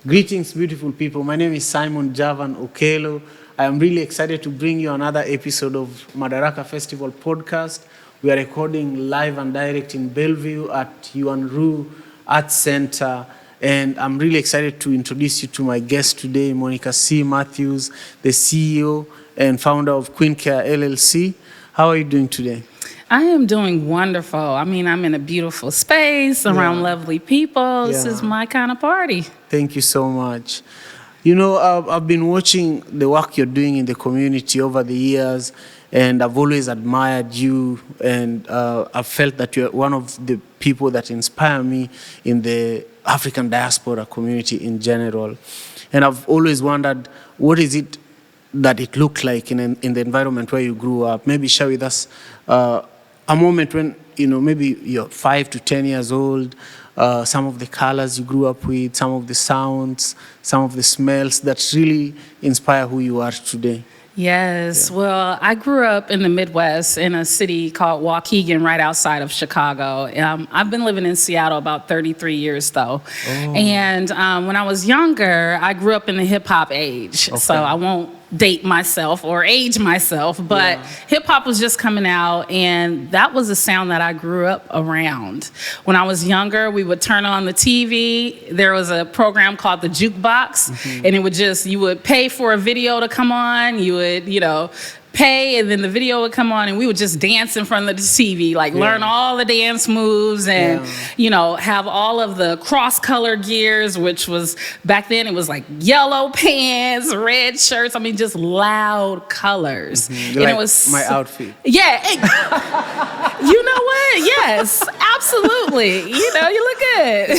Greetings, beautiful people. My name is Simon Javan Okelo. I am really excited to bring you another episode of Madaraka Festival Podcast. We are recording live and direct in Bellevue at Yuanru Arts Center. And I'm really excited to introduce you to my guest today, Monika C. Matthews, the CEO and founder of Queen Care LLC. How are you doing today? I am doing wonderful. I mean, I'm in a beautiful space around lovely people. This is my kind of party. Thank you so much. You know, I've been watching the work you're doing in the community over the years, and I've always admired you, and I've felt that you're one of the people that inspire me in the African diaspora community in general. And I've always wondered, what is it that it looked like in the environment where you grew up? Maybe share with us a moment when, you know, maybe you're 5 to 10 years old, some of the colors you grew up with, some of the sounds, some of the smells that really inspire who you are today. Yes. Well, I grew up in the Midwest in a city called Waukegan right outside of Chicago. I've been living in Seattle about 33 years, though. Oh. And when I was younger, I grew up in the hip-hop age. Okay. So I won't date myself or age myself, but hip-hop was just coming out, and that was a sound that I grew up around. When I was younger, we would turn on the TV. There was a program called the Jukebox, and it would you would pay for a video to come on. You would, pay, and then the video would come on, and we would just dance in front of the TV, learn all the dance moves and, have all of the cross-color gears, which was, back then it was like yellow pants, red shirts, I mean, just loud colors. And like it was my outfit. Yeah. You know what? Yes, absolutely. You look good.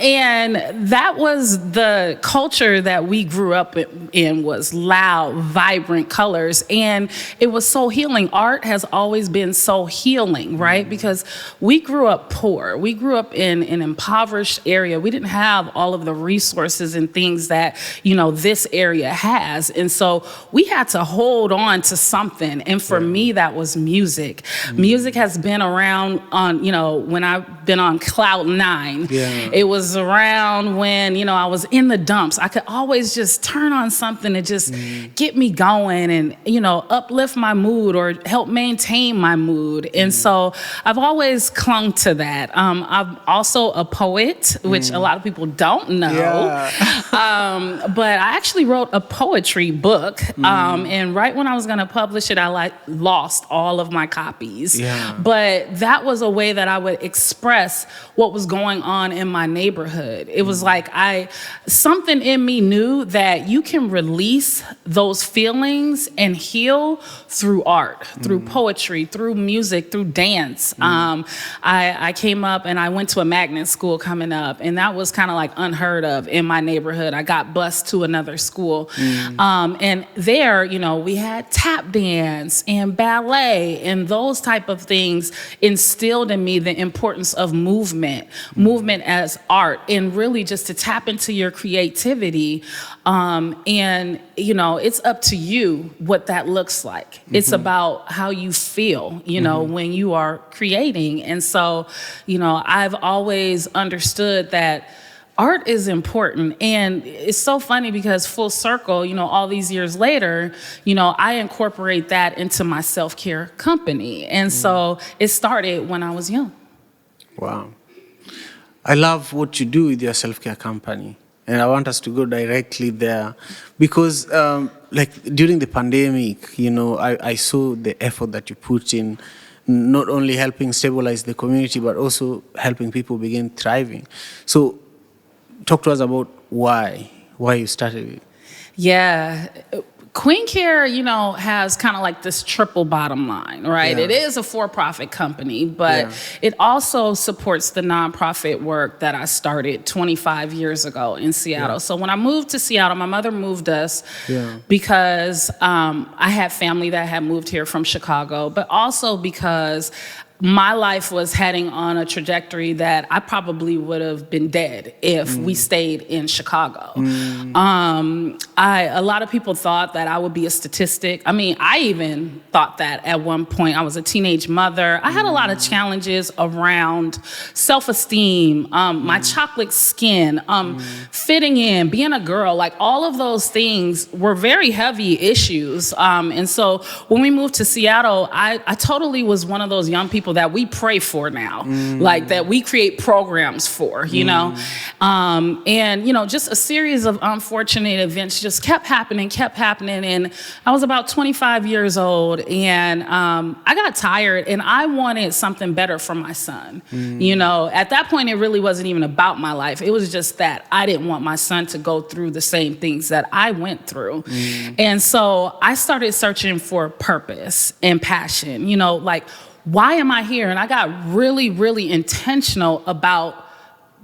And that was the culture that we grew up in, was loud, vibrant colors, and it was so healing. Art has always been so healing, right? Because we grew up poor. We grew up in an impoverished area. We didn't have all of the resources and things that, this area has. And so we had to hold on to something. And for me, that was music. Music has been around on, when I've been on cloud nine. It was around when, I was in the dumps. I could always just turn on something to just get me going and, uplift my mood or help maintain my mood. And so I've always clung to that. I'm also a poet, which a lot of people don't know. But I actually wrote a poetry book. And right when I was going to publish it, I lost all of my copies. But that was a way that I would express what was going on in my neighborhood. It was like something in me knew that you can release those feelings and heal through art, through poetry, through music, through dance. I came up and I went to a magnet school coming up, and that was kind of like unheard of in my neighborhood. I got bused to another school. And there, we had tap dance and ballet, and those type of things instilled in me the importance of movement as art, and really just to tap into your creativity. And, it's up to you what that looks like. It's about how you feel, when you are creating. And so, I've always understood that art is important. And it's so funny because full circle, all these years later, I incorporate that into my self-care company. And so it started when I was young. Wow. I love what you do with your self-care company. And I want us to go directly there because during the pandemic, I saw the effort that you put in, not only helping stabilize the community, but also helping people begin thriving. So talk to us about why you started it. Yeah. Queen Care, has kind of like this triple bottom line, right? It is a for-profit company, but it also supports the nonprofit work that I started 25 years ago in Seattle. So when I moved to Seattle, my mother moved us because I had family that had moved here from Chicago, but also because my life was heading on a trajectory that I probably would have been dead if we stayed in Chicago. A lot of people thought that I would be a statistic. I mean, I even thought that at one point. I was a teenage mother. I had a lot of challenges around self-esteem, my chocolate skin, fitting in, being a girl. Like, all of those things were very heavy issues. And so when we moved to Seattle, I totally was one of those young people that we pray for now, like that we create programs for, you know? And, you know, just a series of unfortunate events just kept happening. And I was about 25 years old, and I got tired, and I wanted something better for my son. You know, at that point, it really wasn't even about my life. It was just that I didn't want my son to go through the same things that I went through. And so I started searching for purpose and passion, you know, like, why am I here? And I got really, really intentional about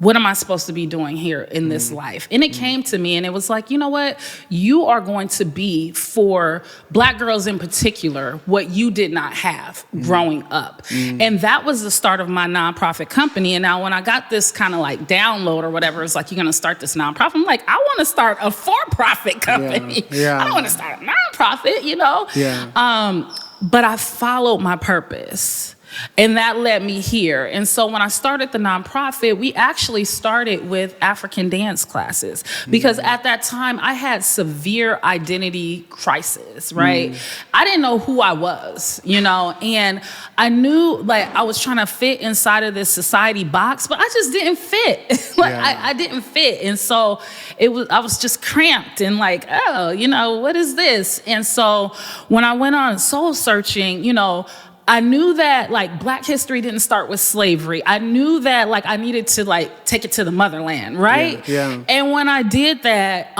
what am I supposed to be doing here in this life? And it came to me, and it was like, you know what? You are going to be, for Black girls in particular, what you did not have growing up. And that was the start of my nonprofit company. And now when I got this kind of like download or whatever, it's like, you're going to start this nonprofit. I'm like, I want to start a for-profit company. I don't want to start a nonprofit, you know? But I followed my purpose, and that led me here. And so when I started the nonprofit, we actually started with African dance classes, because at that time I had severe identity crisis, right? I didn't know who I was, you know, and I knew, like, I was trying to fit inside of this society box, but I just didn't fit. I didn't fit. And so I was just cramped and like, oh, you know, what is this? And so when I went on soul searching, you know, I knew that, like, Black history didn't start with slavery. I knew that, like, I needed to, like, take it to the motherland, right? And when I did that,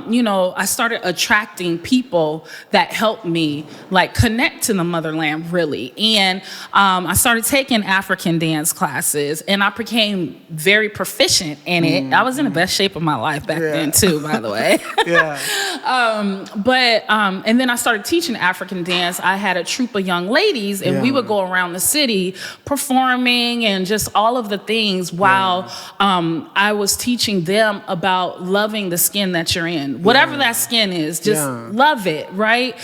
you know, I started attracting people that helped me, like, connect to the motherland, really. And I started taking African dance classes, and I became very proficient in it. I was in the best shape of my life back then, too, by the way. And then I started teaching African dance. I had a troupe of young ladies, and we would go around the city performing and just all of the things while I was teaching them about loving the skin that you're in. Whatever that skin is, just love it, right?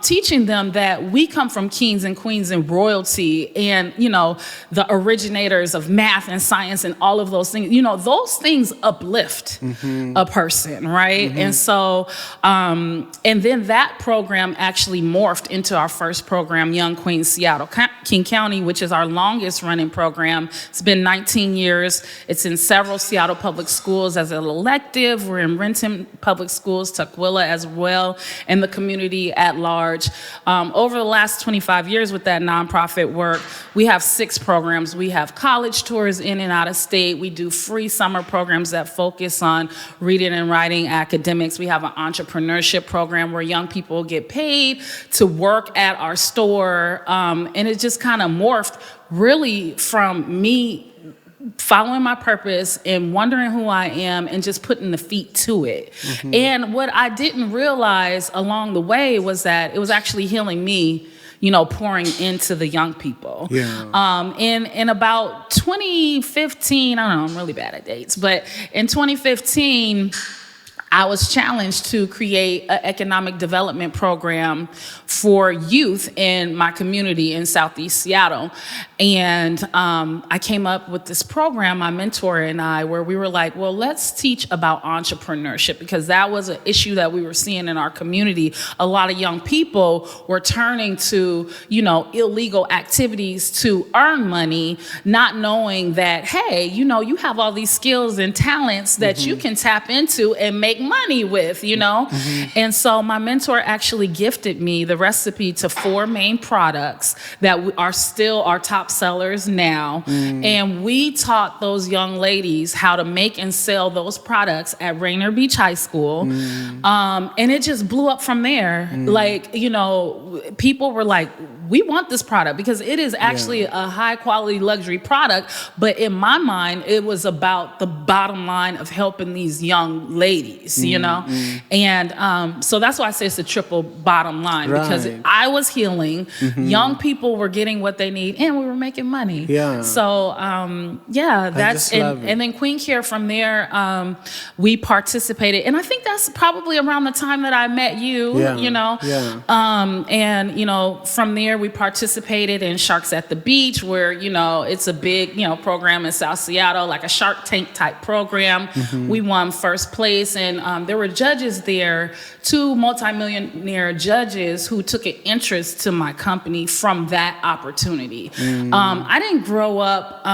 Teaching them that we come from kings and queens and royalty, and, you know, the originators of math and science and all of those things. You know, those things uplift a person, right? And so, and then that program actually morphed into our first program, Young Queens Seattle King County, which is our longest running program. It's been 19 years. It's in several Seattle public schools as an elective. We're in Renton Public Schools, Tukwila as well, and the community at large. Over the last 25 years with that nonprofit work, we have 6 programs. We have college tours in and out of state. We do free summer programs that focus on reading and writing academics. We have an entrepreneurship program where young people get paid to work at our store. And it just kind of morphed really from me following my purpose and wondering who I am and just putting the feet to it. And what I didn't realize along the way was that it was actually healing me, you know, pouring into the young people. In about 2015, I don't know, I'm really bad at dates, but in 2015, I was challenged to create an economic development program for youth in my community in Southeast Seattle. And I came up with this program, my mentor and I, where we were like, well, let's teach about entrepreneurship, because that was an issue that we were seeing in our community. A lot of young people were turning to, you know, illegal activities to earn money, not knowing that, hey, you know, you have all these skills and talents that you can tap into and make money with, you know? And so my mentor actually gifted me the recipe to 4 main products that are still our top sellers now. And we taught those young ladies how to make and sell those products at Rainier Beach High School. And it just blew up from there. Like, you know, people were like, we want this product because it is actually a high quality luxury product. But in my mind, it was about the bottom line of helping these young ladies, you know? And so that's why I say it's a triple bottom line, because I was healing, young people were getting what they need, and we were making money. So, that's, and then Queen Care from there, we participated. And I think that's probably around the time that I met you, you know? And, you know, from there we participated in Sharks at the Beach, where, you know, it's a big, you know, program in South Seattle, like a Shark Tank type program. We won first place, and there were judges there, 2 multimillionaire judges who took an interest to my company from that opportunity. I didn't grow up,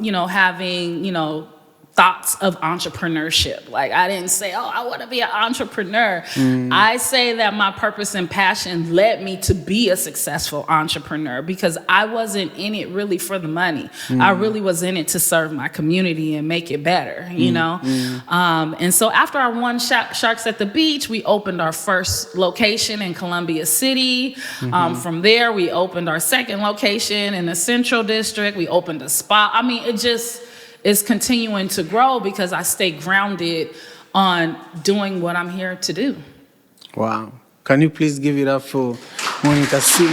you know, having, you know, thoughts of entrepreneurship. Like, I didn't say, oh, I want to be an entrepreneur. I say that my purpose and passion led me to be a successful entrepreneur, because I wasn't in it really for the money. I really was in it to serve my community and make it better, you know? And so after I won Sharks at the Beach, we opened our first location in Columbia City. From there, we opened our second location in the Central District. We opened a spa. I mean, it just is continuing to grow because I stay grounded on doing what I'm here to do. Wow. Can you please give it up for Monika C?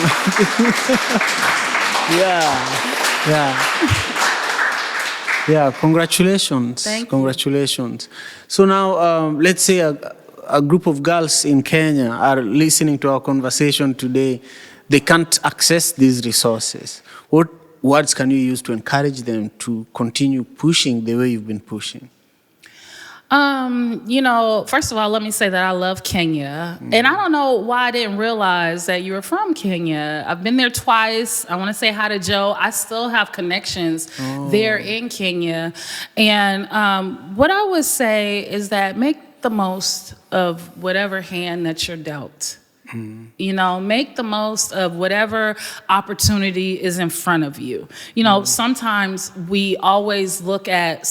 Yeah, congratulations. Thank you. Congratulations. So now, let's say a group of girls in Kenya are listening to our conversation today. They can't access these resources. What words can you use to encourage them to continue pushing the way you've been pushing? You know, first of all, let me say that I love Kenya. And I don't know why I didn't realize that you were from Kenya. I've been there twice. I want to say hi to Joe. I still have connections there in Kenya. And what I would say is that make the most of whatever hand that you're dealt. You know, make the most of whatever opportunity is in front of you. You know, sometimes we always look at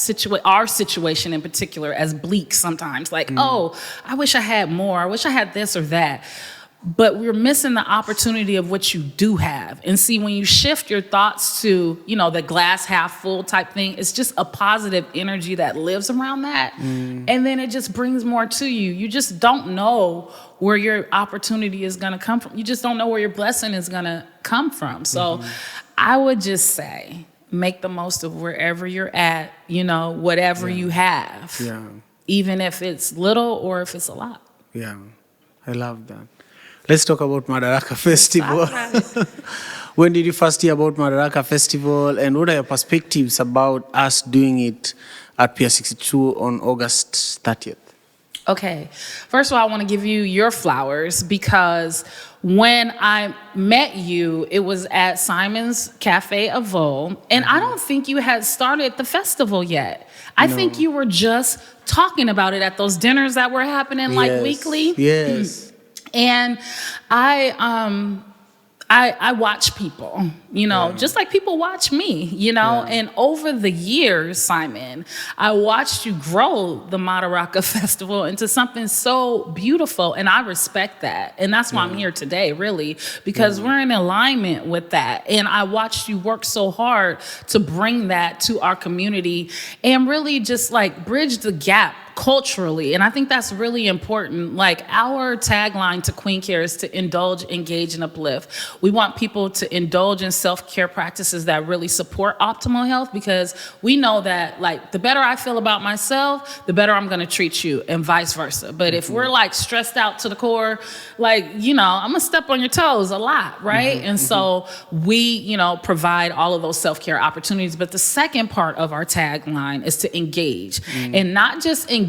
our situation in particular as bleak sometimes. Like, oh, I wish I had more. I wish I had this or that. But we're missing the opportunity of what you do have. And see, when you shift your thoughts to, you know, the glass half full type thing, it's just a positive energy that lives around that. And then it just brings more to you. You just don't know where your opportunity is going to come from. You just don't know where your blessing is going to come from. So I would just say, make the most of wherever you're at, you know, whatever you have. Even if it's little or if it's a lot. Yeah, I love that. Let's talk about Madaraka Festival. When did you first hear about Madaraka Festival, and what are your perspectives about us doing it at Pier 62 on August 30th? Okay, first of all, I want to give you your flowers, because when I met you, it was at Simon's Cafe Avo, and I don't think you had started the festival yet. I think you were just talking about it at those dinners that were happening like weekly. And I watch people, you know, just like people watch me, you know, and over the years, Simon, I watched you grow the Madaraka Festival into something so beautiful, and I respect that. And that's why I'm here today, really, because we're in alignment with that. And I watched you work so hard to bring that to our community and really just like bridge the gap culturally. And I think that's really important. Like, our tagline to Queen Care is to indulge, engage, and uplift. We want people to indulge in self-care practices that really support optimal health, because we know that, like, the better I feel about myself, the better I'm going to treat you, and vice versa. But if we're like stressed out to the core, like, you know, I'm going to step on your toes a lot, right? And so we, you know, provide all of those self-care opportunities. But the second part of our tagline is to engage, and not just engage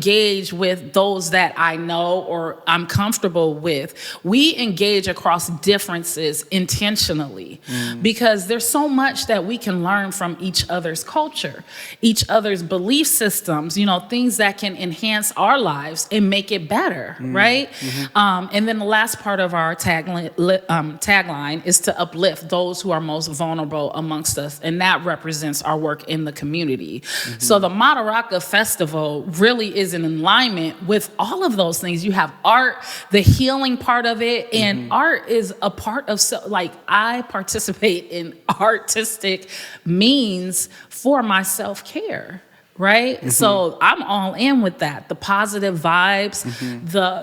with those that I know or I'm comfortable with. We engage across differences intentionally, because there's so much that we can learn from each other's culture, each other's belief systems, you know, things that can enhance our lives and make it better, right? And then the last part of our tagline is to uplift those who are most vulnerable amongst us, and that represents our work in the community. So the Madaraka Festival really is is in alignment with all of those things. You have art, the healing part of it, and art is a part of, like, I participate in artistic means for my self-care. Right? So I'm all in with that. The positive vibes,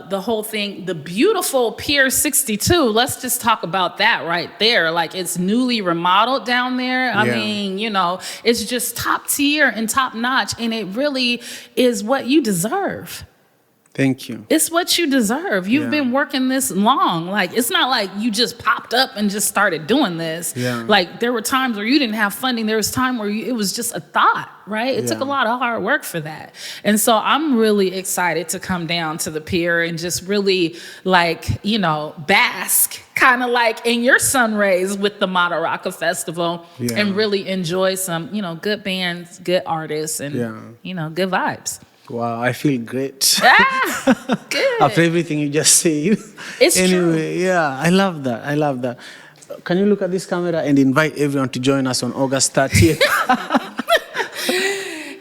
the whole thing, the beautiful Pier 62. Let's just talk about that right there. Like, it's newly remodeled down there. I mean, you know, it's just top tier and top notch. And it really is what you deserve. Thank you. It's what you deserve. You've been working this long. Like, it's not like you just popped up and just started doing this. Like, there were times where you didn't have funding. There was time where it was just a thought, right? It took a lot of hard work for that. And so I'm really excited to come down to the Pier and just really, like, you know, bask kind of like in your sun rays with the Madaraka Festival and really enjoy some, you know, good bands, good artists, and, you know, good vibes. Wow, I feel great. Good. After everything you just said. It's anyway, true. Yeah, I love that. I love that. Can you look at this camera and invite everyone to join us on August 30th?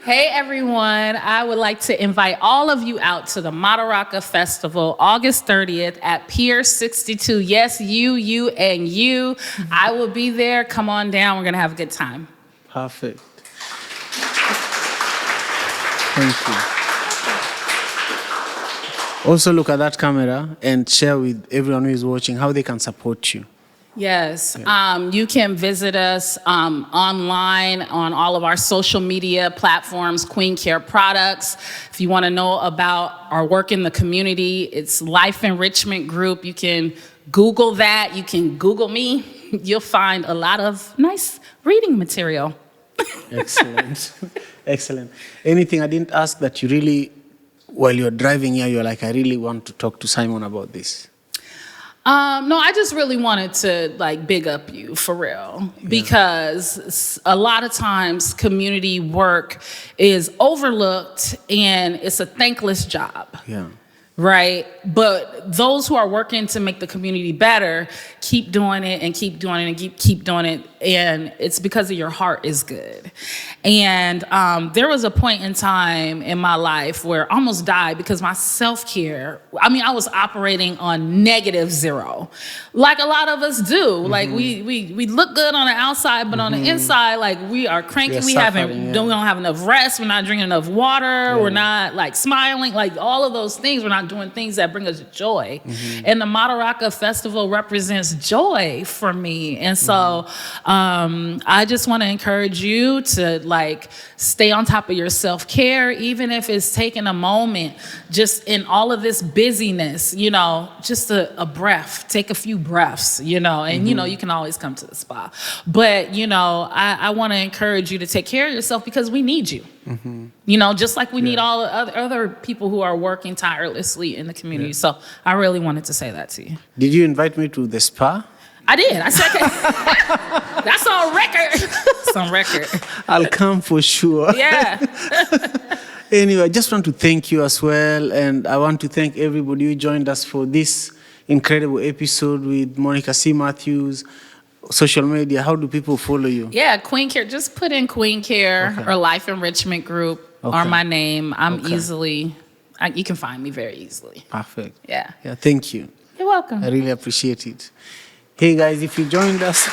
Hey, everyone. I would like to invite all of you out to the Madaraka Festival, August 30th at Pier 62. Yes, you, and you. I will be there. Come on down. We're going to have a good time. Perfect. Thank you. Also look at that camera and share with everyone who is watching how they can support you. Yes, you can visit us online on all of our social media platforms, Queen Care Products. If you want to know about our work in the community, it's Life Enrichment Group. You can Google that. You can Google me. You'll find a lot of nice reading material. Excellent. Excellent. Anything I didn't ask that you really, while you're driving here, you're like, I really want to talk to Simon about this? No, I just really wanted to, like, big up you for real, because a lot of times community work is overlooked and it's a thankless job. Right? But those who are working to make the community better keep doing it and keep doing it and keep doing it. And it's because of your heart is good. And there was a point in time in my life where I almost died because my self-care, I mean, I was operating on -0, like a lot of us do. Like, we look good on the outside, but on the inside, like, we are cranky. We don't have enough rest. We're not drinking enough water. We're not, like, smiling. Like, all of those things, we're not doing things that bring us joy. And the Madaraka Festival represents joy for me. And so I just want to encourage you to, like, stay on top of your self-care, even if it's taking a moment, just in all of this busyness, you know, just a breath, take a few breaths, you know, and, you know, you can always come to the spa. But, you know, I want to encourage you to take care of yourself because we need you. You know, just like we need all the other people who are working tirelessly in the community. So I really wanted to say that to you. Did you invite me to the spa? I did. I said, that's on record. It's on record. I'll come for sure. Yeah. Anyway, I just want to thank you as well. And I want to thank everybody who joined us for this incredible episode with Monika C. Matthews. Social media, how do people follow you? Yeah, Queen Care. Just put in Queen Care or Life Enrichment Group or my name. I'm easily, you can find me very easily. Perfect. Yeah. Yeah, thank you. You're welcome. I really appreciate it. Hey guys, if you joined us,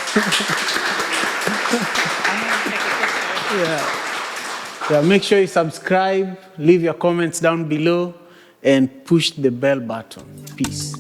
make sure you subscribe, leave your comments down below, and push the bell button. Peace.